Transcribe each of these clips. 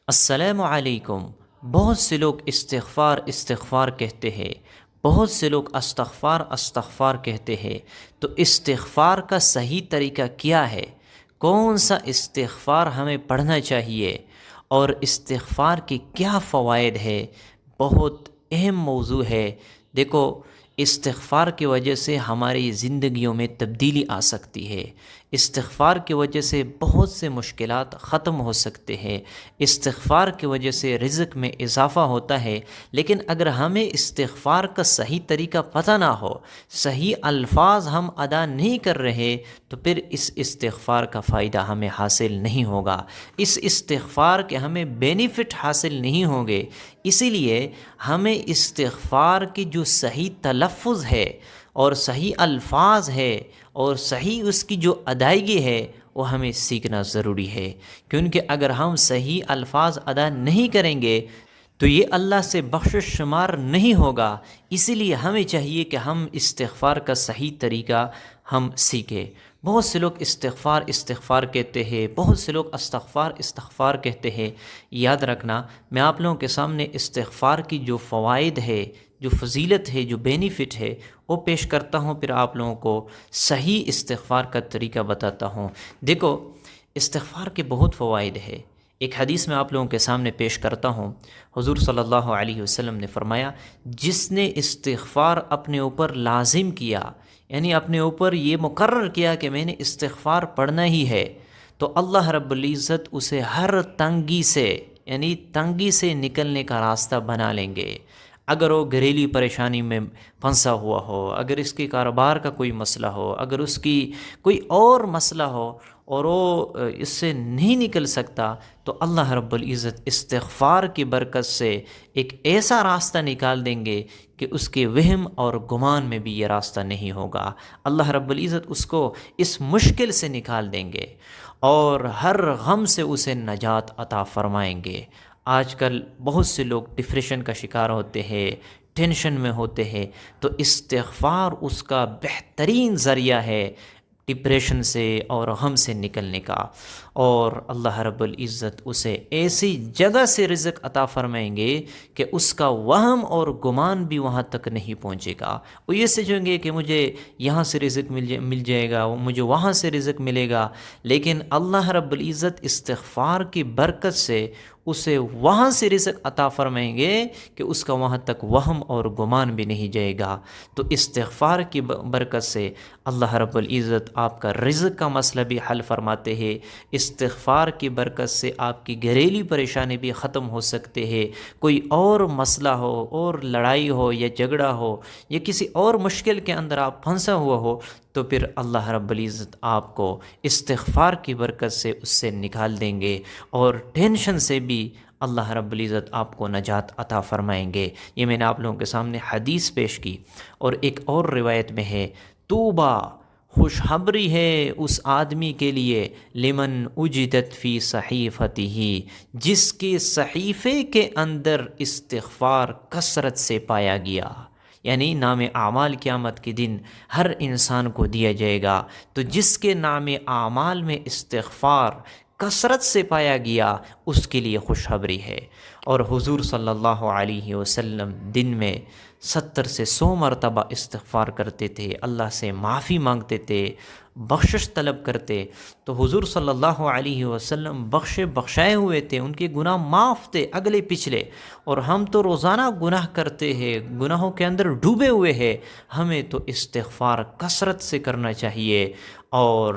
السلام علیکم۔ بہت سے لوگ استغفار استغفار کہتے ہیں، بہت سے لوگ استغفار استغفار کہتے ہیں۔ تو استغفار کا صحیح طریقہ کیا ہے؟ کون سا استغفار ہمیں پڑھنا چاہیے اور استغفار کے کیا فوائد ہے؟ بہت اہم موضوع ہے۔ دیکھو، استغفار کی وجہ سے ہماری زندگیوں میں تبدیلی آ سکتی ہے۔ استغفار کی وجہ سے بہت سے مشکلات ختم ہو سکتے ہیں۔ استغفار کی وجہ سے رزق میں اضافہ ہوتا ہے۔ لیکن اگر ہمیں استغفار کا صحیح طریقہ پتہ نہ ہو، صحیح الفاظ ہم ادا نہیں کر رہے، تو پھر اس استغفار کا فائدہ ہمیں حاصل نہیں ہوگا، اس استغفار کے ہمیں بینیفٹ حاصل نہیں ہوں گے۔ اسی لیے ہمیں استغفار کی جو صحیح تلفظ ہے اور صحیح الفاظ ہے اور صحیح اس کی جو ادائیگی ہے، وہ ہمیں سیکھنا ضروری ہے۔ کیونکہ اگر ہم صحیح الفاظ ادا نہیں کریں گے تو یہ اللہ سے بخشش شمار نہیں ہوگا۔ اسی لیے ہمیں چاہیے کہ ہم استغفار کا صحیح طریقہ ہم سیکھیں۔ بہت سے لوگ استغفار استغفار کہتے ہیں، بہت سے لوگ استغفار استغفار کہتے ہیں۔ یاد رکھنا، میں آپ لوگوں کے سامنے استغفار کی جو فوائد ہے، جو فضیلت ہے، جو بینیفٹ ہے، وہ پیش کرتا ہوں، پھر آپ لوگوں کو صحیح استغفار کا طریقہ بتاتا ہوں۔ دیکھو، استغفار کے بہت فوائد ہے۔ ایک حدیث میں آپ لوگوں کے سامنے پیش کرتا ہوں۔ حضور صلی اللہ علیہ وسلم نے فرمایا، جس نے استغفار اپنے اوپر لازم کیا، یعنی اپنے اوپر یہ مقرر کیا کہ میں نے استغفار پڑھنا ہی ہے، تو اللہ رب العزت اسے ہر تنگی سے، یعنی تنگی سے نکلنے کا راستہ بنا لیں گے۔ اگر وہ گھریلو پریشانی میں پھنسا ہوا ہو، اگر اس کے کاروبار کا کوئی مسئلہ ہو، اگر اس کی کوئی اور مسئلہ ہو اور وہ اس سے نہیں نکل سکتا، تو اللہ رب العزت استغفار کی برکت سے ایک ایسا راستہ نکال دیں گے کہ اس کے وہم اور گمان میں بھی یہ راستہ نہیں ہوگا۔ اللہ رب العزت اس کو اس مشکل سے نکال دیں گے اور ہر غم سے اسے نجات عطا فرمائیں گے۔ آج کل بہت سے لوگ ڈپریشن کا شکار ہوتے ہیں، ٹینشن میں ہوتے ہیں، تو استغفار اس کا بہترین ذریعہ ہے ڈپریشن سے اور غم سے نکلنے کا۔ اور اللہ رب العزت اسے ایسی جگہ سے رزق عطا فرمائیں گے کہ اس کا وہم اور گمان بھی وہاں تک نہیں پہنچے گا۔ وہ یہ سوچیں گے کہ مجھے یہاں سے رزق مل جائے گا، مجھے وہاں سے رزق ملے گا، لیکن اللہ رب العزت استغفار کی برکت سے اسے وہاں سے رزق عطا فرمائیں گے کہ اس کا وہاں تک وہم اور گمان بھی نہیں جائے گا۔ تو استغفار کی برکت سے اللہ رب العزت آپ کا رزق کا مسئلہ بھی حل فرماتے ہیں۔ استغفار کی برکت سے آپ کی گھریلو پریشانی بھی ختم ہو سکتے ہیں۔ کوئی اور مسئلہ ہو، اور لڑائی ہو یا جھگڑا ہو یا کسی اور مشکل کے اندر آپ پھنسا ہوا ہو، تو پھر اللہ رب العزت آپ کو استغفار کی برکت سے اس سے نکال دیں گے، اور ٹینشن سے بھی اللہ رب العزت آپ کو نجات عطا فرمائیں گے۔ یہ میں نے آپ لوگوں کے سامنے حدیث پیش کی۔ اور ایک اور روایت میں ہے، توبہ، خوشخبری ہے اس آدمی کے لیے، لمن اجدت فی صحیفتہ، جس کے صحیفے کے اندر استغفار کثرت سے پایا گیا۔ یعنی نام اعمال قیامت کے دن ہر انسان کو دیا جائے گا، تو جس کے نام اعمال میں استغفار کثرت سے پایا گیا، اس کے لیے خوشخبری ہے۔ اور حضور صلی اللہ علیہ وسلم دن میں 70 سے 100 مرتبہ استغفار کرتے تھے، اللہ سے معافی مانگتے تھے، بخشش طلب کرتے۔ تو حضور صلی اللہ علیہ وسلم بخشائے ہوئے تھے، ان کے گناہ معاف تھے، اگلے پچھلے۔ اور ہم تو روزانہ گناہ کرتے ہیں، گناہوں کے اندر ڈوبے ہوئے ہیں۔ ہمیں تو استغفار کثرت سے کرنا چاہیے، اور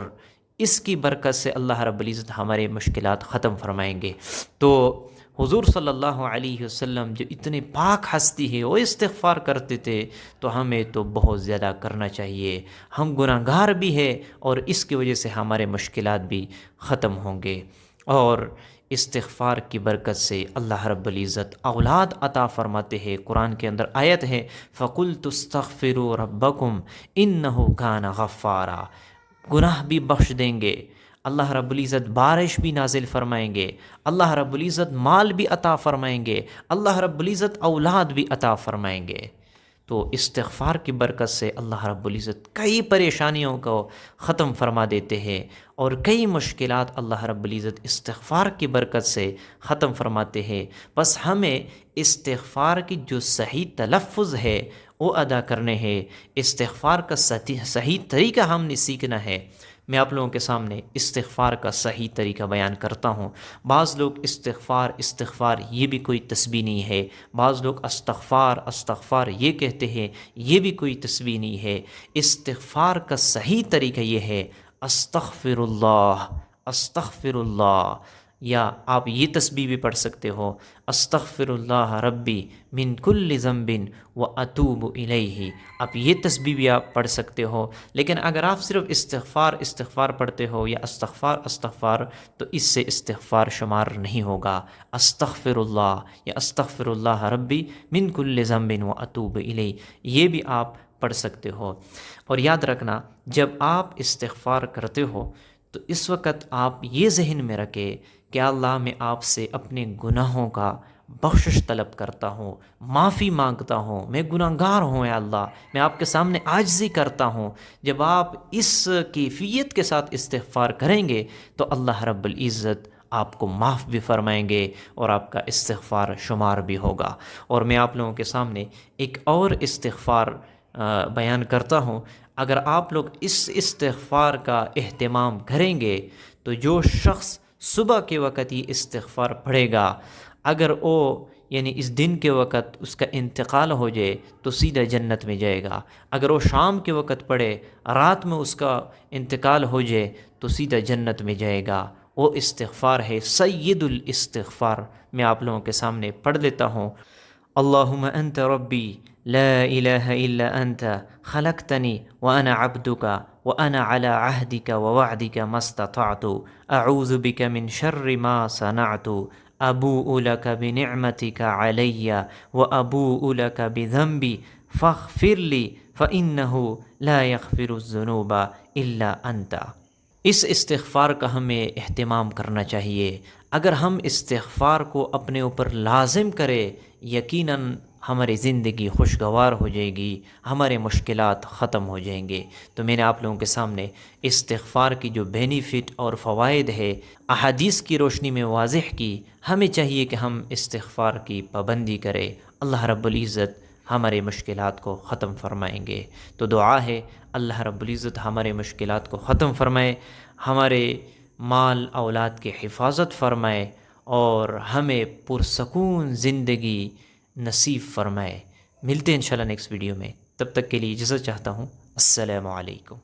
اس کی برکت سے اللہ رب العزت ہمارے مشکلات ختم فرمائیں گے۔ تو حضور صلی اللہ علیہ وسلم جو اتنے پاک ہستی ہے، وہ استغفار کرتے تھے، تو ہمیں تو بہت زیادہ کرنا چاہیے۔ ہم گناہ گار بھی ہیں، اور اس کی وجہ سے ہمارے مشکلات بھی ختم ہوں گے۔ اور استغفار کی برکت سے اللہ رب العزت اولاد عطا فرماتے ہیں۔ قرآن کے اندر آیت ہے، فَقُلْتُ اسْتَغْفِرُوا رَبَّكُمْ إِنَّهُ كَانَ غَفَّارًا، گناہ بھی بخش دیں گے، اللہ رب العزت بارش بھی نازل فرمائیں گے، اللہ رب العزت مال بھی عطا فرمائیں گے، اللہ رب العزت اولاد بھی عطا فرمائیں گے۔ تو استغفار کی برکت سے اللہ رب العزت کئی پریشانیوں کو ختم فرما دیتے ہیں، اور کئی مشکلات اللہ رب العزت استغفار کی برکت سے ختم فرماتے ہیں۔ بس ہمیں استغفار کی جو صحیح تلفظ ہے وہ ادا کرنے ہیں، استغفار کا صحیح طریقہ ہم نے سیکھنا ہے۔ میں آپ لوگوں کے سامنے استغفار کا صحیح طریقہ بیان کرتا ہوں۔ بعض لوگ استغفار یہ بھی کوئی تسبیح نہیں ہے، بعض لوگ استغفار یہ کہتے ہیں، یہ بھی کوئی تسبیح نہیں ہے۔ استغفار کا صحیح طریقہ یہ ہے استغفر اللہ، استغفر اللہ، یا آپ یہ تسبیح بھی پڑھ سکتے ہو استغفر اللہ ربی من کل ذنب و اتوب الیہ، آپ یہ تسبیح بھی آپ پڑھ سکتے ہو۔ لیکن اگر آپ صرف استغفار پڑھتے ہو یا استغفار تو اس سے استغفار شمار نہیں ہوگا۔ استغفر اللہ یا استغفر اللہ ربی من کل ذنب و اتوب الیہ، یہ بھی آپ پڑھ سکتے ہو۔ اور یاد رکھنا، جب آپ استغفار کرتے ہو تو اس وقت آپ یہ ذہن میں رکھیں کہ اللہ میں آپ سے اپنے گناہوں کا بخشش طلب کرتا ہوں، معافی مانگتا ہوں، میں گناہ گار ہوں اے اللہ، میں آپ کے سامنے عاجزی کرتا ہوں۔ جب آپ اس کیفیت کے ساتھ استغفار کریں گے تو اللہ رب العزت آپ کو معاف بھی فرمائیں گے اور آپ کا استغفار شمار بھی ہوگا۔ اور میں آپ لوگوں کے سامنے ایک اور استغفار بیان کرتا ہوں۔ اگر آپ لوگ اس استغفار کا اہتمام کریں گے تو جو شخص صبح کے وقت یہ استغفار پڑھے گا، اگر وہ یعنی اس دن کے وقت اس کا انتقال ہو جائے تو سیدھا جنت میں جائے گا، اگر وہ شام کے وقت پڑھے، رات میں اس کا انتقال ہو جائے تو سیدھا جنت میں جائے گا۔ وہ استغفار ہے سید الاستغفار۔ میں آپ لوگوں کے سامنے پڑھ لیتا ہوں۔ اللہم انت ربی لا الہ الا انت خلقتنی وانا عبدک وانا على عہدک ووعدک ما استطعت اعوذ بک من شر ما صنعت ابوء لک بنعمتک علی وابوء لک بذنبی فاغفر لی فانہ لا یغفر الذنوب الا انت۔ اس استغفار کا ہمیں اہتمام کرنا چاہیے۔ اگر ہم استغفار کو اپنے اوپر لازم کریں، یقیناً ہماری زندگی خوشگوار ہو جائے گی، ہمارے مشکلات ختم ہو جائیں گے۔ تو میں نے آپ لوگوں کے سامنے استغفار کی جو بینیفٹ اور فوائد ہے احادیث کی روشنی میں واضح کی۔ ہمیں چاہیے کہ ہم استغفار کی پابندی کریں، اللہ رب العزت ہمارے مشکلات کو ختم فرمائیں گے۔ تو دعا ہے اللہ رب العزت ہمارے مشکلات کو ختم فرمائے، ہمارے مال اولاد کی حفاظت فرمائے اور ہمیں پرسکون زندگی نصیب فرمائے۔ ملتے ہیں انشاءاللہ نیکسٹ ویڈیو میں، تب تک کے لیے اجازت چاہتا ہوں۔ السلام علیکم۔